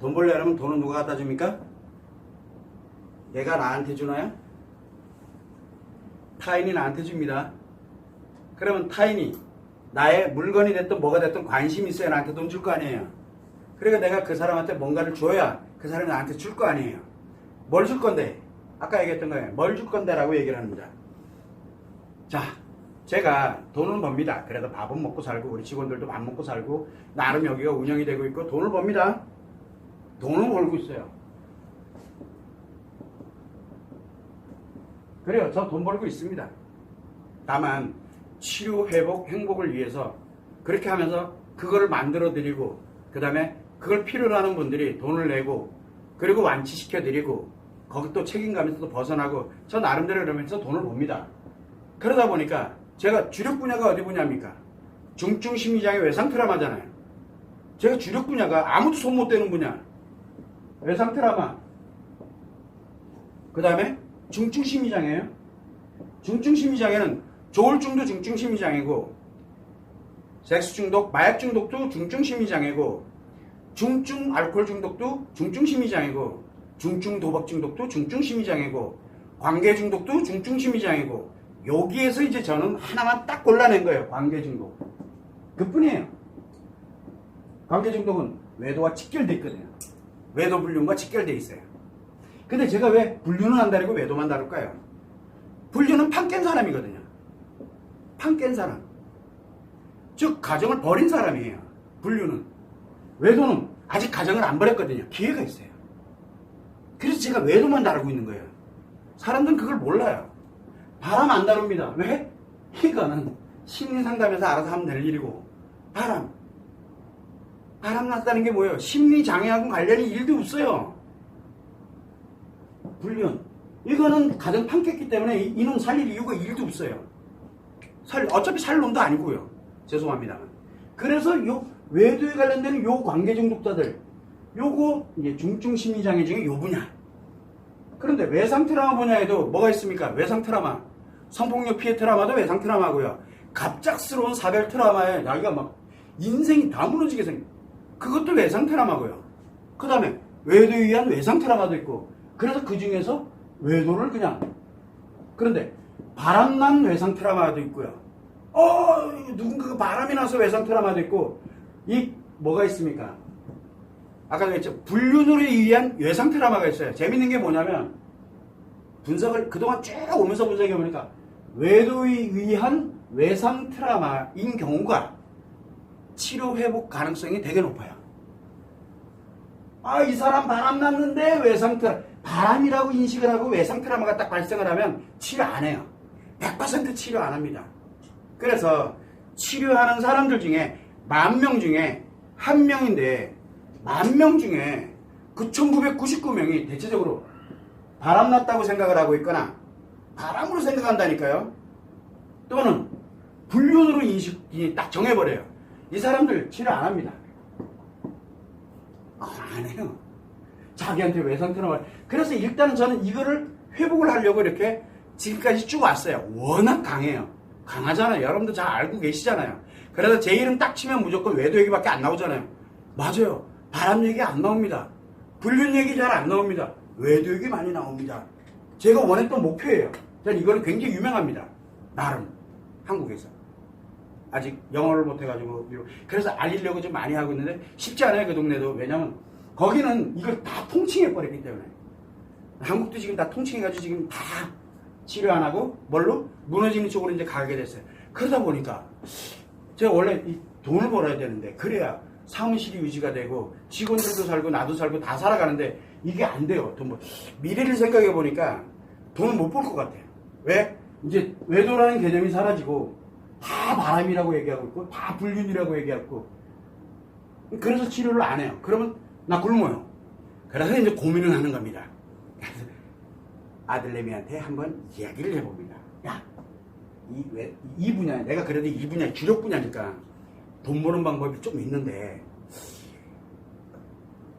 돈 벌려면 돈은 누가 갖다 줍니까? 내가 나한테 주나요? 타인이 나한테 줍니다. 그러면 타인이 나의 물건이 됐든 뭐가 됐든 관심이 있어야 나한테 돈 줄 거 아니에요. 그러니까 내가 그 사람한테 뭔가를 줘야 그 사람이 나한테 줄 거 아니에요. 뭘 줄 건데? 아까 얘기했던 거예요. 뭘 줄 건데? 라고 얘기를 합니다. 자, 제가 돈은 법니다. 그래도 밥은 먹고 살고 우리 직원들도 밥 먹고 살고 나름 여기가 운영이 되고 있고 돈을 법니다. 돈을 벌고 있어요. 그래요. 저 돈 벌고 있습니다. 다만 치료, 회복, 행복을 위해서 그렇게 하면서 그거를 만들어 드리고 그 다음에 그걸 필요로 하는 분들이 돈을 내고 그리고 완치시켜 드리고 거기 또 책임감에서도 벗어나고 저 나름대로 그러면서 돈을 법니다. 그러다 보니까 제가 주력 분야가 어디 분야입니까? 중증 심리장애 외상 트라우마잖아요. 제가 주력 분야가 아무도 손 못 대는 분야. 외상 트라우마. 그 다음에 중증 심리장애예요. 중증 심리장애는 조울증도 중증 심리장애고 섹스 중독, 마약 중독도 중증 심리장애고 중증 알코올 중독도 중증 심리장애고 중증 도박 중독도 중증 심리장애고 관계 중독도 중증 심리장애고 여기에서 이제 저는 하나만 딱 골라낸 거예요. 관계 중독. 그뿐이에요. 관계 중독은 외도와 직결돼 있거든요. 외도 불륜과 직결돼 있어요. 근데 제가 왜 불륜은 안 다르고 외도만 다룰까요? 불륜은 판 깬 사람이거든요. 판 깬 사람. 즉 가정을 버린 사람이에요. 불륜은. 외도는 아직 가정을 안 버렸거든요. 기회가 있어요. 그래서 제가 외도만 다루고 있는 거예요. 사람들은 그걸 몰라요. 바람 안 다룹니다. 왜? 이거는 심리상담에서 알아서 하면 될 일이고 바람 났다는 게 뭐예요? 심리장애하고 관련이 일도 없어요. 불륜 이거는 가정 판깼기 때문에 이놈 살릴 이유가 일도 없어요. 어차피 살 놈도 아니고요. 죄송합니다만. 그래서 요 외도에 관련된 요 관계 중독자들 요거 이제 중증 심리장애 중에 요 분야. 그런데 외상 트라우마 분야에도 뭐가 있습니까? 외상 트라우마. 성폭력 피해 트라우마도 외상 트라우마고요. 갑작스러운 사별 트라우마에 나이가 막 인생이 다 무너지게 생겨. 그것도 외상 트라우마고요. 그 다음에 외도에 의한 외상 트라우마도 있고 그래서 그 중에서 외도를 그냥 그런데 바람난 외상 트라우마도 있고요. 누군가가 바람이 나서 외상 트라우마도 있고 이 뭐가 있습니까? 아까 그랬죠. 불륜으로 의한 외상 트라우마가 있어요. 재밌는 게 뭐냐면 분석을 그동안 쭉 오면서 분석해보니까 외도에 의한 외상 트라우마인 경우가 치료 회복 가능성이 되게 높아요. 이 사람 바람 났는데 외상 트라우마 바람이라고 인식을 하고 외상 트라우마가 딱 발생을 하면 치료 안 해요. 100% 치료 안 합니다. 그래서 치료하는 사람들 중에 10,000명 중에 1명인데 10,000명 중에 9,999명이 대체적으로 바람났다고 생각을 하고 있거나 바람으로 생각한다니까요. 또는 불륜으로 인식이 딱 정해버려요. 이 사람들 치료 안 합니다. 안 해요. 자기한테 외상 트라우마. 그래서 일단은 저는 이거를 회복을 하려고 이렇게 지금까지 쭉 왔어요. 워낙 강해요. 강하잖아요. 여러분도 잘 알고 계시잖아요. 그래서 제 이름 딱 치면 무조건 외도 얘기밖에 안 나오잖아요. 맞아요. 바람 얘기 안 나옵니다. 불륜 얘기 잘 안 나옵니다. 외도 얘기 많이 나옵니다. 제가 원했던 목표예요. 저는 이거는 굉장히 유명합니다. 나름 한국에서. 아직 영어를 못해가지고 그래서 알리려고 좀 많이 하고 있는데 쉽지 않아요. 그 동네도. 왜냐면 거기는 이걸 다 통칭해버렸기 때문에. 한국도 지금 다 통칭해가지고 지금 다 치료 안 하고 뭘로? 무너지는 쪽으로 이제 가게 됐어요. 그러다 보니까 제가 원래 이 돈을 벌어야 되는데 그래야 사무실이 유지가 되고 직원들도 살고 나도 살고 다 살아가는데 이게 안 돼요. 미래를 생각해 보니까 돈을 못 벌 것 같아요. 왜? 이제 외도라는 개념이 사라지고 다 바람이라고 얘기하고 있고 다 불륜이라고 얘기하고 그래서 치료를 안 해요. 그러면 나 굶어요. 그래서 이제 고민을 하는 겁니다. 아들내미한테 한번 이야기를 해봅니다. 야, 이 분야, 내가 그래도 이 분야, 주력 분야니까 돈 버는 방법이 좀 있는데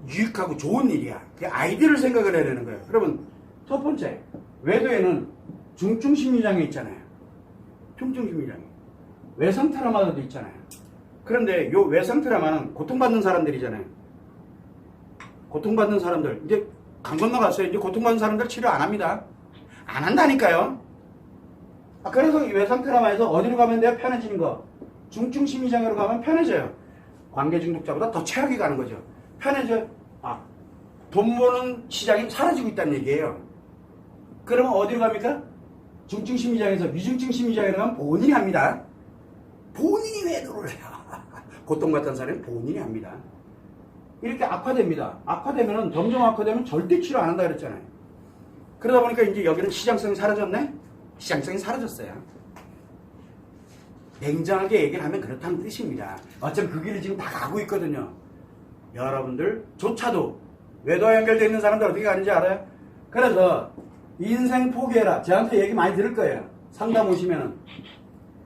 유익하고 좋은 일이야. 그 아이디어를 생각을 해야 되는 거예요. 그러면 첫 번째, 외도에는 중증 심리장애 있잖아요. 중증 심리장애. 외상 트라우마도 있잖아요. 그런데 요 외상 트라우마는 고통받는 사람들이잖아요. 고통받는 사람들, 이제 강 건너갔어요. 이제 고통받는 사람들 치료 안 합니다. 안 한다니까요. 그래서 외상트라마에서 어디로 가면 돼요? 편해지는 거. 중증 심리장애로 가면 편해져요. 관계 중독자보다 더 최악이 가는 거죠. 편해져요. 돈 버는 시장이 사라지고 있다는 얘기예요. 그러면 어디로 갑니까? 중증 심리장애에서 위중증 심리장애로 가면 본인이 합니다. 본인이 왜 노를 해요? 고통받던 사람은 본인이 합니다. 이렇게 악화됩니다. 악화되면 점점 악화되면 절대 치료 안 한다 그랬잖아요. 그러다 보니까 이제 여기는 시장성이 사라졌네? 시장성이 사라졌어요. 냉정하게 얘기를 하면 그렇다는 뜻입니다. 어차피 그 길을 지금 다 가고 있거든요. 여러분들조차도 외도와 연결되어 있는 사람들 어떻게 가는지 알아요? 그래서 인생 포기해라. 저한테 얘기 많이 들을 거예요. 상담 오시면은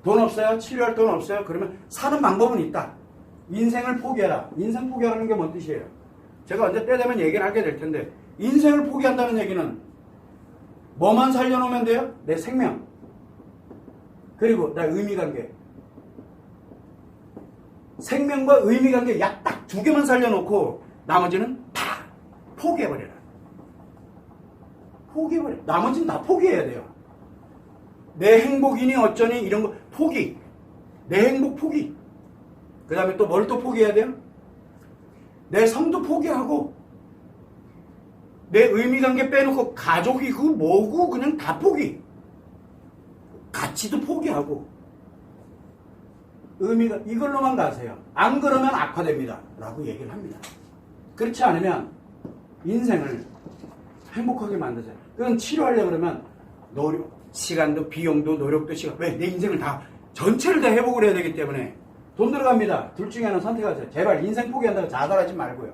돈 없어요? 치료할 돈 없어요? 그러면 사는 방법은 있다. 인생을 포기해라. 인생 포기하라는 게 뭔 뜻이에요? 제가 언제 때 되면 얘기를 하게 될 텐데 인생을 포기한다는 얘기는 뭐만 살려놓으면 돼요? 내 생명 그리고 내 의미관계. 생명과 의미관계 약 딱 두 개만 살려놓고 나머지는 다 포기해버려라. 포기해버려. 나머지는 다 포기해야 돼요. 내 행복이니 어쩌니 이런 거 포기. 내 행복 포기. 그 다음에 또 뭘 또 포기해야 돼요? 내 성도 포기하고 내 의미관계 빼놓고 가족이고 뭐고 그냥 다 포기. 가치도 포기하고 의미가 이걸로만 가세요. 안 그러면 악화됩니다. 라고 얘기를 합니다. 그렇지 않으면 인생을 행복하게 만드세요. 그건 치료하려고 그러면 노력, 시간도 비용도 노력도 시간. 왜? 내 인생을 다 전체를 다 회복을 해야 되기 때문에 돈 들어갑니다. 둘 중에 하나 선택하세요. 제발 인생 포기한다고 자살하지 말고요.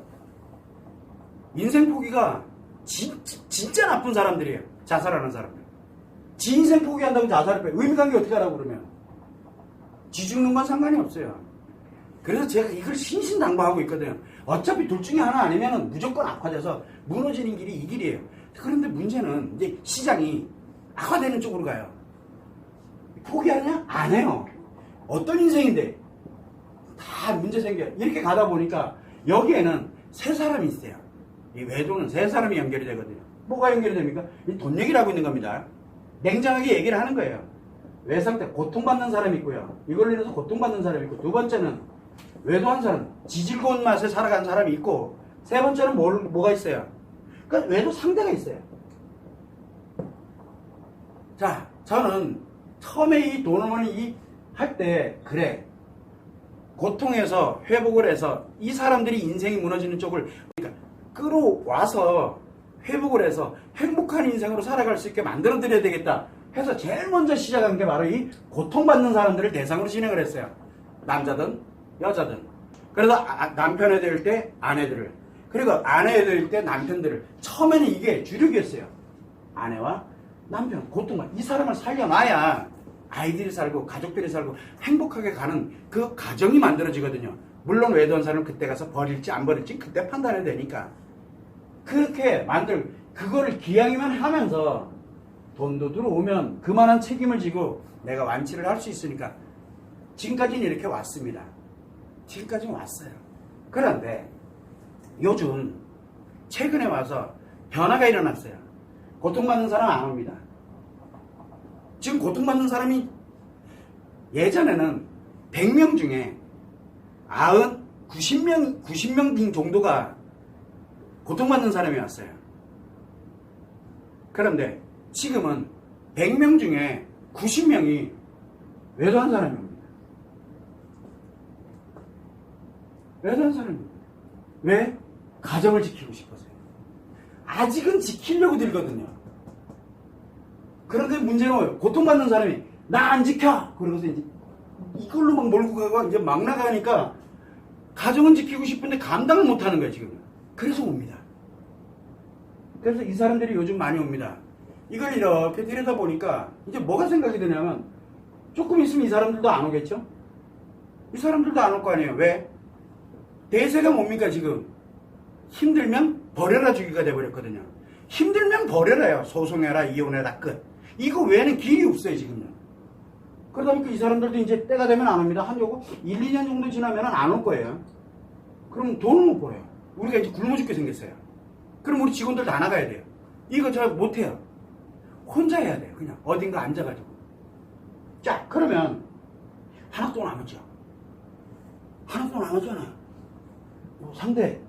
인생 포기가 진짜 나쁜 사람들이에요. 자살하는 사람들. 지 인생 포기한다고 자살을 빼요. 의미관계 어떻게 하라고 그러면. 지 죽는 건 상관이 없어요. 그래서 제가 이걸 신신당부하고 있거든요. 어차피 둘 중에 하나 아니면 무조건 악화돼서 무너지는 길이 이 길이에요. 그런데 문제는 이제 시장이 악화되는 쪽으로 가요. 포기하느냐? 안 해요. 어떤 인생인데 다 문제 생겨요. 이렇게 가다 보니까 여기에는 세 사람이 있어요. 이 외도는 세 사람이 연결이 되거든요. 뭐가 연결이 됩니까? 돈 얘기를 하고 있는 겁니다. 냉정하게 얘기를 하는 거예요. 외상 때 고통받는 사람이 있고요. 이걸로 인해서 고통받는 사람이 있고, 두 번째는 외도한 사람, 지질고운 맛에 살아간 사람이 있고, 세 번째는 뭐가 있어요? 그러니까 외도 상대가 있어요. 자, 저는 처음에 이 돈어머니 할 때 그래. 고통에서 회복을 해서 이 사람들이 인생이 무너지는 쪽을 그러니까 끌어와서 회복을 해서 행복한 인생으로 살아갈 수 있게 만들어 드려야 되겠다 해서 제일 먼저 시작한 게 바로 이 고통받는 사람들을 대상으로 진행을 했어요. 남자든 여자든. 그래서 남편에 대할 때 아내들을, 그리고 아내에 대할 때 남편들을. 처음에는 이게 주력이었어요. 아내와 남편, 고통받는 이 사람을 살려놔야 아이들이 살고 가족들이 살고 행복하게 가는 그 가정이 만들어지거든요. 물론 외도한 사람은 그때 가서 버릴지 안 버릴지 그때 판단해야 되니까. 그렇게 그거를 기왕이면 하면서 돈도 들어오면 그만한 책임을 지고 내가 완치를 할 수 있으니까 지금까지는 이렇게 왔습니다. 지금까지는 왔어요. 그런데 요즘 최근에 와서 변화가 일어났어요. 고통받는 사람 안 옵니다. 지금 고통받는 사람이 예전에는 100명 중에 90명 정도가 고통받는 사람이 왔어요. 그런데 지금은 100명 중에 90명이 외도한 사람입니다. 외도한 사람입니다. 왜? 가정을 지키고 싶어서요. 아직은 지키려고 들거든요. 그런데 문제는 고통받는 사람이 나 안 지켜! 그러고서 이제 이걸로 막 몰고 가고 이제 막 나가니까 가정은 지키고 싶은데 감당을 못 하는 거예요, 지금. 그래서 옵니다. 그래서 이 사람들이 요즘 많이 옵니다. 이걸 이렇게 들여다보니까 이제 뭐가 생각이 드냐면 조금 있으면 이 사람들도 안 오겠죠? 이 사람들도 안 올 거 아니에요. 왜? 대세가 뭡니까 지금? 힘들면 버려라 주기가 돼버렸거든요. 힘들면 버려라요. 소송해라, 이혼해라, 끝. 이거 외에는 길이 없어요 지금요. 그러다 보니까 이 사람들도 이제 때가 되면 안 옵니다. 한 요거 1, 2년 정도 지나면 안 올 거예요. 그럼 돈을 못 벌어요. 우리가 이제 굶어 죽게 생겼어요. 그럼 우리 직원들 다 나가야 돼요. 이거 저 못해요. 혼자 해야 돼요. 그냥 어딘가 앉아가지고. 자, 그러면 하나도 남았죠. 하나도 남았잖아요. 상대.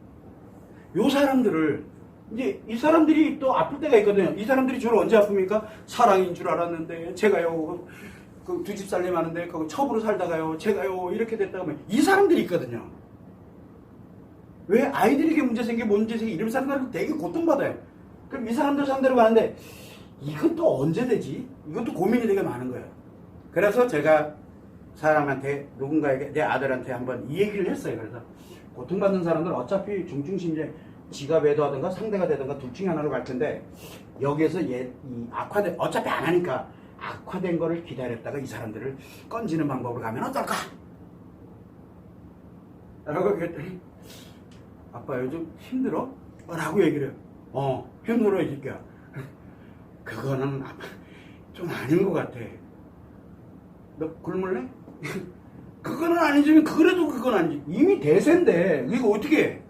요 사람들을 이제 이 사람들이 또 아플 때가 있거든요. 이 사람들이 주로 언제 아픕니까? 사랑인 줄 알았는데 제가요 그 두 집 살림 하는데 그 첩으로 살다가요 제가요 이렇게 됐다고 하면 이 사람들이 있거든요. 왜 아이들에게 문제 생겨 이런 사람들은 되게 고통받아요. 그럼 이 사람들 상대로 가는데 이건 또 언제 되지? 이건 또 고민이 되게 많은 거예요. 그래서 제가 사람한테 누군가에게 내 아들한테 한번 이 얘기를 했어요. 그래서 고통받는 사람들은 어차피 중증심理지가 외도하든가 상대가 되든가 둘 중에 하나로 갈 텐데 여기에서 이 악화된 어차피 안 하니까 악화된 거를 기다렸다가 이 사람들을 건지는 방법으로 가면 어떨까? 라고 그랬더니 아빠 요즘 힘들어? 라고 얘기를 해요. 힘들어 이 새끼야. 그거는 좀 아닌 것 같아. 너 굶을래? 그거는 아니지만 그래도 그건 아니지. 이미 대세인데 이거 어떻게 해?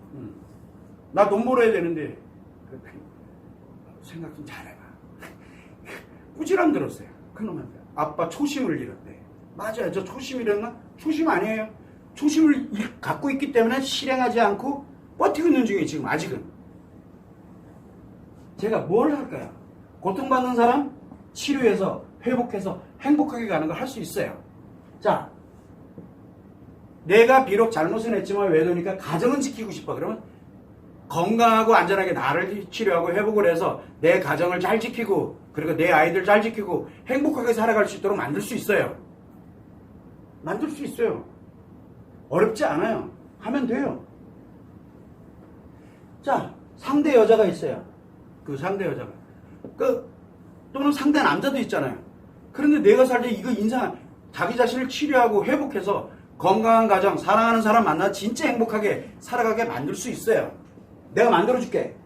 나 돈 벌어야 되는데 생각 좀 잘해봐. 꾸지람 들었어요. 그놈한테 아빠 초심을 잃었대. 맞아요. 저 초심 잃었나? 초심 아니에요. 초심을 갖고 있기 때문에 실행하지 않고 버티고 있는 중에 지금 아직은. 제가 뭘 할까요? 고통받는 사람 치료해서 회복해서 행복하게 가는 걸 할 수 있어요. 자, 내가 비록 잘못은 했지만 외도니까 가정은 지키고 싶어. 그러면 건강하고 안전하게 나를 치료하고 회복을 해서 내 가정을 잘 지키고 그리고 내 아이들 잘 지키고 행복하게 살아갈 수 있도록 만들 수 있어요. 만들 수 있어요. 어렵지 않아요. 하면 돼요. 자, 상대 여자가 있어요. 그 상대 여자가. 또는 상대 남자도 있잖아요. 그런데 내가 살 때 이거 인상, 자기 자신을 치료하고 회복해서 건강한 가정, 사랑하는 사람 만나 진짜 행복하게 살아가게 만들 수 있어요. 내가 만들어줄게.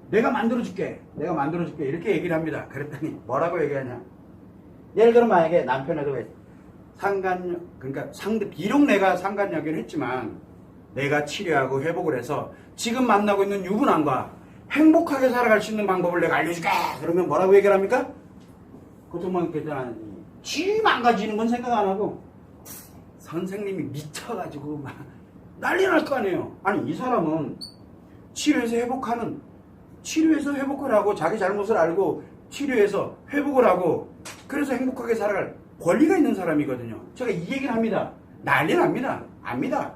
내가 만들어줄게. 이렇게 얘기를 합니다. 그랬더니 뭐라고 얘기하냐. 예를 들어 만약에 남편에도 그러니까 비록 내가 상간녀기를 했지만 내가 치료하고 회복을 해서 지금 만나고 있는 유부남과 행복하게 살아갈 수 있는 방법을 내가 알려줄게. 그러면 뭐라고 얘기를 합니까? 고통받겠다는 지 망가지는 건 생각 안 하고 선생님이 미쳐가지고 막 난리 날 거 아니에요. 아니 이 사람은 치료해서 회복을 하고 자기 잘못을 알고 치료해서 회복을 하고 그래서 행복하게 살아갈 권리가 있는 사람이거든요. 제가 이 얘기를 합니다. 난리 납니다. 압니다.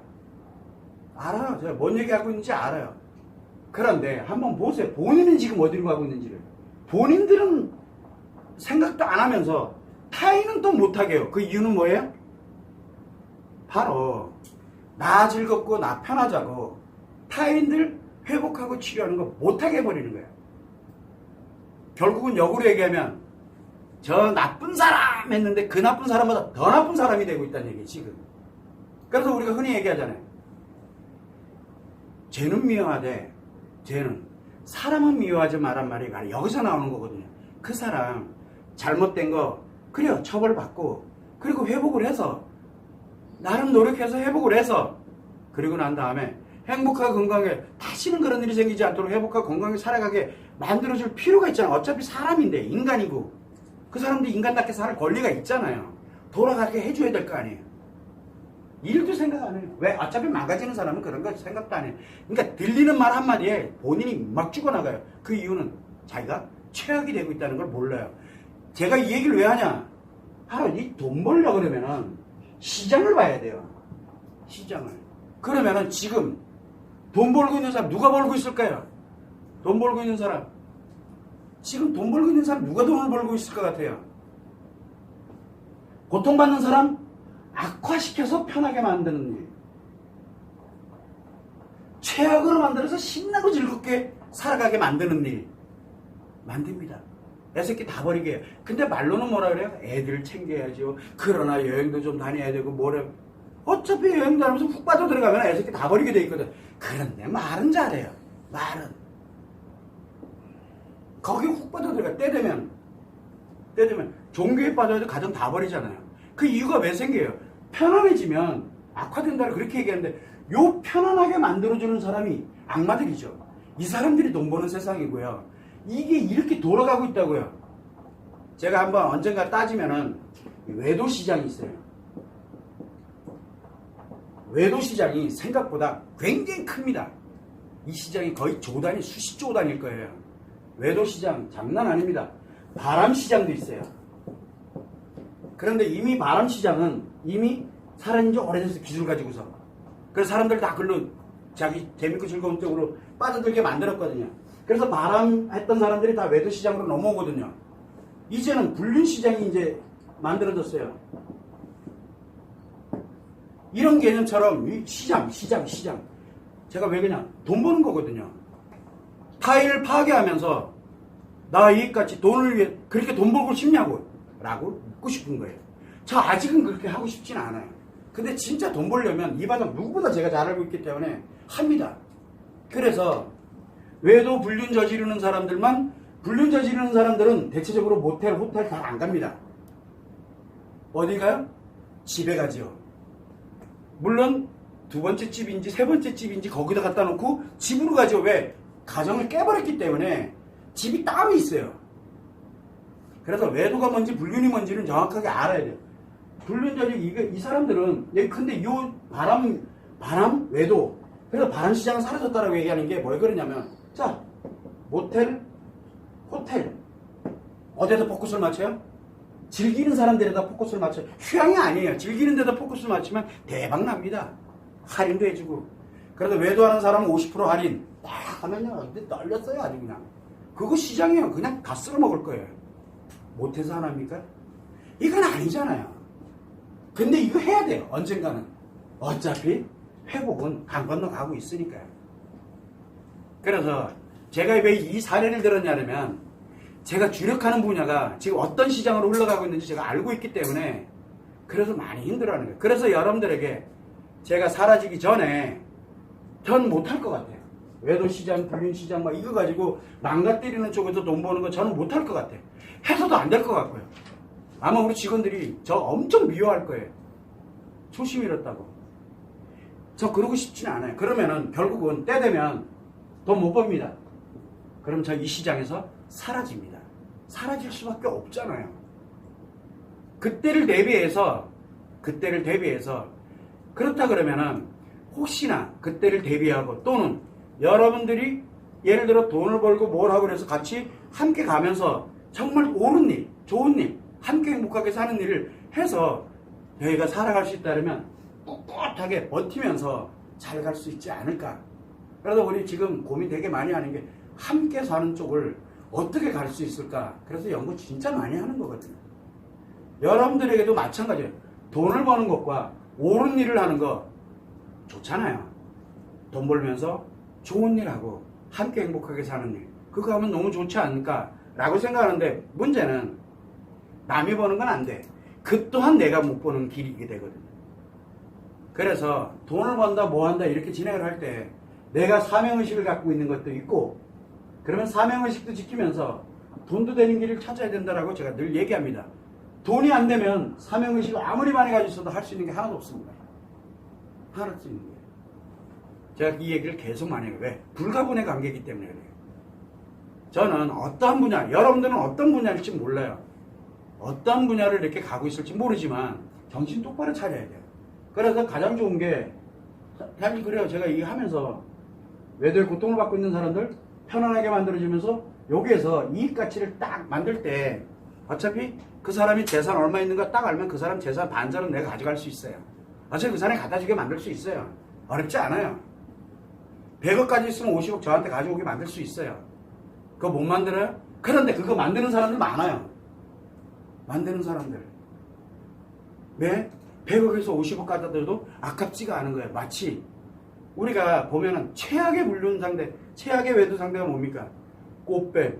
알아요. 제가 뭔 얘기하고 있는지 알아요. 그런데 한번 보세요. 본인은 지금 어디로 가고 있는지를. 본인들은 생각도 안 하면서 타인은 또 못하게 해요. 그 이유는 뭐예요? 바로 나 즐겁고 나 편하자고 타인들 회복하고 치료하는 거 못하게 해버리는 거예요. 결국은 역으로 얘기하면 저 나쁜 사람 했는데 그 나쁜 사람보다 더 나쁜 사람이 되고 있다는 얘기예요. 지금. 그래서 우리가 흔히 얘기하잖아요. 쟤는 미워하되 쟤는 사람은 미워하지 말란 말이 여기서 나오는 거거든요. 그 사람 잘못된 거 그래요. 처벌받고 그리고 회복을 해서 나름 노력해서 회복을 해서 그리고 난 다음에 행복하고 건강하게 다시는 그런 일이 생기지 않도록 행복하고 건강하게 살아가게 만들어줄 필요가 있잖아요. 어차피 사람인데 인간이고 그 사람도 인간답게 살 권리가 있잖아요. 돌아가게 해줘야 될 거 아니에요. 일도 생각 안 해요. 왜? 어차피 망가지는 사람은 그런 거 생각도 안 해요. 그러니까 들리는 말 한마디에 본인이 막 죽어나가요. 그 이유는 자기가 최악이 되고 있다는 걸 몰라요. 제가 이 얘기를 왜 하냐? 바로 이 돈 벌려고 그러면은 시장을 봐야 돼요. 시장을. 그러면은 지금 돈 벌고 있는 사람 누가 벌고 있을까요? 돈 벌고 있는 사람. 지금 돈 벌고 있는 사람 누가 돈을 벌고 있을 것 같아요? 고통받는 사람 악화시켜서 편하게 만드는 일. 최악으로 만들어서 신나고 즐겁게 살아가게 만드는 일. 만듭니다. 애 새끼 다 버리게 해요. 근데 말로는 뭐라 그래요? 애들 챙겨야죠. 그러나 여행도 좀 다녀야 되고 뭐래. 어차피 여행 다니면서 훅 빠져 들어가면 애 새끼 다 버리게 돼 있거든. 그런데 말은 잘해요. 말은. 거기 훅 빠져 들어가. 때 되면 종교에 빠져도 가정 다 버리잖아요. 그 이유가 왜 생겨요? 편안해지면 악화된다고 그렇게 얘기하는데 요 편안하게 만들어주는 사람이 악마들이죠. 이 사람들이 돈 버는 세상이고요. 이게 이렇게 돌아가고 있다고요. 제가 한번 언젠가 따지면은 외도시장이 있어요. 외도시장이 생각보다 굉장히 큽니다. 이 시장이 거의 조단위, 수십조 단위일 거예요. 외도시장 장난 아닙니다. 바람시장도 있어요. 그런데 이미 바람시장은 이미 살아있는 지 오래돼서 기술 가지고서. 그래서 사람들 다 글로 자기 재밌고 즐거운 쪽으로 빠져들게 만들었거든요. 그래서 바람 했던 사람들이 다 외도시장으로 넘어오거든요. 이제는 불륜시장이 이제 만들어졌어요. 이런 개념처럼 시장. 제가 왜 그냥 돈 버는 거거든요. 타인을 파괴하면서 나 이익같이 돈을 위해 그렇게 돈 벌고 싶냐고 라고 묻고 싶은 거예요. 저 아직은 그렇게 하고 싶진 않아요. 근데 진짜 돈 벌려면 이 바닥 누구보다 제가 잘 알고 있기 때문에 합니다. 그래서 외도 불륜 저지르는 사람들만, 불륜 저지르는 사람들은 대체적으로 모텔, 호텔 잘 안 갑니다. 어디 가요? 집에 가지요. 물론 두 번째 집인지 세 번째 집인지 거기다 갖다 놓고 집으로 가죠. 왜? 가정을 깨버렸기 때문에 집이 따로 있어요. 그래서 외도가 뭔지 불륜이 뭔지는 정확하게 알아야 돼요. 불륜 저지 이 사람들은 근데 요 바람 외도, 그래서 바람 시장은 사라졌다라고 얘기하는 게 뭘 그러냐면, 자, 모텔, 호텔 어디에다 포커스를 맞춰요? 즐기는 사람들에다 포커스를 맞춰요. 휴양이 아니에요. 즐기는 데다 포커스를 맞추면 대박 납니다. 할인도 해주고. 그래도 외도하는 사람은 50% 할인 딱 하면요, 떨렸어요. 아주 그냥. 그거 시장이에요. 그냥 다 쓸어 먹을 거예요. 못해서 하나입니까? 이건 아니잖아요. 근데 이거 해야 돼요. 언젠가는. 어차피 회복은 강 건너 가고 있으니까요. 그래서 제가 왜 이 사례를 들었냐면, 제가 주력하는 분야가 지금 어떤 시장으로 흘러가고 있는지 제가 알고 있기 때문에 그래서 많이 힘들어하는 거예요. 그래서 여러분들에게 제가 사라지기 전에 전 못할 것 같아요. 외도시장, 불륜시장 막 이거 가지고 망가뜨리는 쪽에서 돈 버는 거 저는 못할 것 같아요. 해서도 안 될 것 같고요. 아마 우리 직원들이 저 엄청 미워할 거예요. 초심 잃었다고. 저 그러고 싶지는 않아요. 그러면은 결국은 때 되면 돈 못 법니다. 그럼 저 이 시장에서 사라집니다. 사라질 수밖에 없잖아요. 그때를 대비해서 그렇다 그러면은 혹시나 그때를 대비하고, 또는 여러분들이 예를 들어 돈을 벌고 뭘 하고 그래서 같이 함께 가면서 정말 옳은 일, 좋은 일, 함께 행복하게 사는 일을 해서 저희가 살아갈 수 있다면 꿋꿋하게 버티면서 잘 갈 수 있지 않을까. 그래서 우리 지금 고민 되게 많이 하는 게 함께 사는 쪽을 어떻게 갈 수 있을까. 그래서 연구 진짜 많이 하는 거거든요. 여러분들에게도 마찬가지예요. 돈을 버는 것과 옳은 일을 하는 거 좋잖아요. 돈 벌면서 좋은 일하고 함께 행복하게 사는 일, 그거 하면 너무 좋지 않을까 라고 생각하는데, 문제는 남이 버는 건 안 돼. 그 또한 내가 못 버는 길이게 되거든요. 그래서 돈을 번다 뭐 한다 이렇게 진행을 할 때 내가 사명의식을 갖고 있는 것도 있고, 그러면 사명의식도 지키면서 돈도 되는 길을 찾아야 된다라고 제가 늘 얘기합니다. 돈이 안 되면 사명의식을 아무리 많이 가지고 있어도 할 수 있는 게 하나도 없습니다. 하나도 없는 거예요. 제가 이 얘기를 계속 많이 해요. 왜? 불가분의 관계이기 때문에 그래요. 저는 어떤 분야, 여러분들은 어떤 분야일지 몰라요. 어떤 분야를 이렇게 가고 있을지 모르지만 정신 똑바로 차려야 돼요. 그래서 가장 좋은 게, 사실 그래요. 제가 이거 하면서 외도의 고통을 받고 있는 사람들 편안하게 만들어주면서 여기에서 이익 가치를 딱 만들 때 어차피 그 사람이 재산 얼마 있는가 딱 알면 그 사람 재산 반절은 내가 가져갈 수 있어요. 어차피 그 사람이 갖다 주게 만들 수 있어요. 어렵지 않아요. 100억까지 있으면 50억 저한테 가져오게 만들 수 있어요. 그거 못 만들어요? 그런데 그거 만드는 사람들 많아요. 만드는 사람들. 왜? 100억에서 50억 갖다 줘도 아깝지가 않은 거예요. 마치 우리가 보면은 최악의 불륜 상대, 최악의 외도 상대가 뭡니까? 꽃뱀.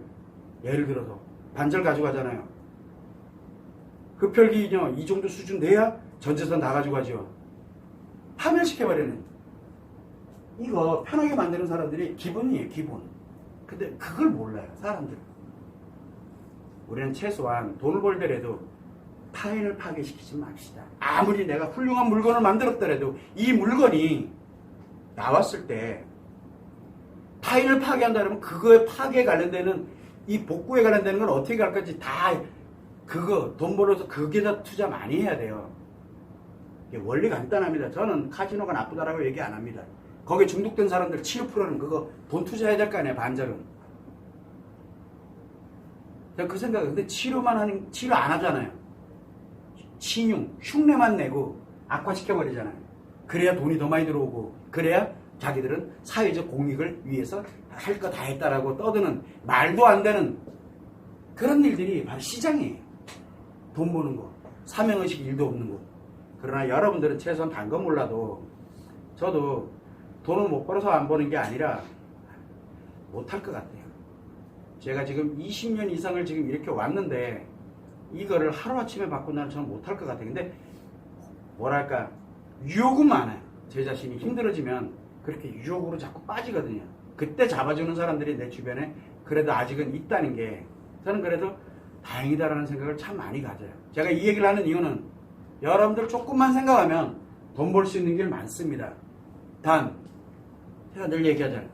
예를 들어서 반절 가져가잖아요. 흡혈귀녀 이 정도 수준 돼야 전 재산 다 가져가죠. 파멸시켜버리는. 이거 편하게 만드는 사람들이 기본이에요, 기본. 근데 그걸 몰라요, 사람들. 우리는 최소한 돈을 벌더라도 타인을 파괴시키지 맙시다. 아무리 내가 훌륭한 물건을 만들었더라도 이 물건이 나왔을 때 타인을 파괴한다 그러면 그거에 파괴에 관련되는 이 복구에 관련되는 건 어떻게 갈 건지 다 그거 돈 벌어서 거기에다 투자 많이 해야 돼요. 이게 원리 간단합니다. 저는 카지노가 나쁘다라고 얘기 안 합니다. 거기에 중독된 사람들 70%는 그거 돈 투자해야 될 거 아니에요. 반절은. 제가 그 생각은 근데 치료 안 하잖아요. 흉내만 내고 악화시켜버리잖아요. 그래야 돈이 더 많이 들어오고 그래야 자기들은 사회적 공익을 위해서 할 거 다 했다라고 떠드는 말도 안 되는 그런 일들이 바로 시장이에요. 돈 버는 거. 사명의식 일도 없는 거. 그러나 여러분들은 최소한 단 건 몰라도 저도 돈을 못 벌어서 안 버는 게 아니라 못할 것 같아요. 제가 지금 20년 이상을 지금 이렇게 왔는데 이거를 하루아침에 바꾼다면 저는 못할 것 같아요. 근데 뭐랄까 유혹은 많아요. 제 자신이 힘들어지면 그렇게 유혹으로 자꾸 빠지거든요. 그때 잡아주는 사람들이 내 주변에 그래도 아직은 있다는 게 저는 그래도 다행이다라는 생각을 참 많이 가져요. 제가 이 얘기를 하는 이유는 여러분들 조금만 생각하면 돈 벌 수 있는 길 많습니다. 단 제가 늘 얘기하잖아요.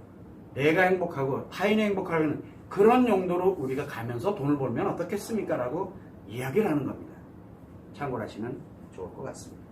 내가 행복하고 타인이 행복하는 그런 용도로 우리가 가면서 돈을 벌면 어떻겠습니까? 라고 이야기를 하는 겁니다. 참고를 하시면 좋을 것 같습니다.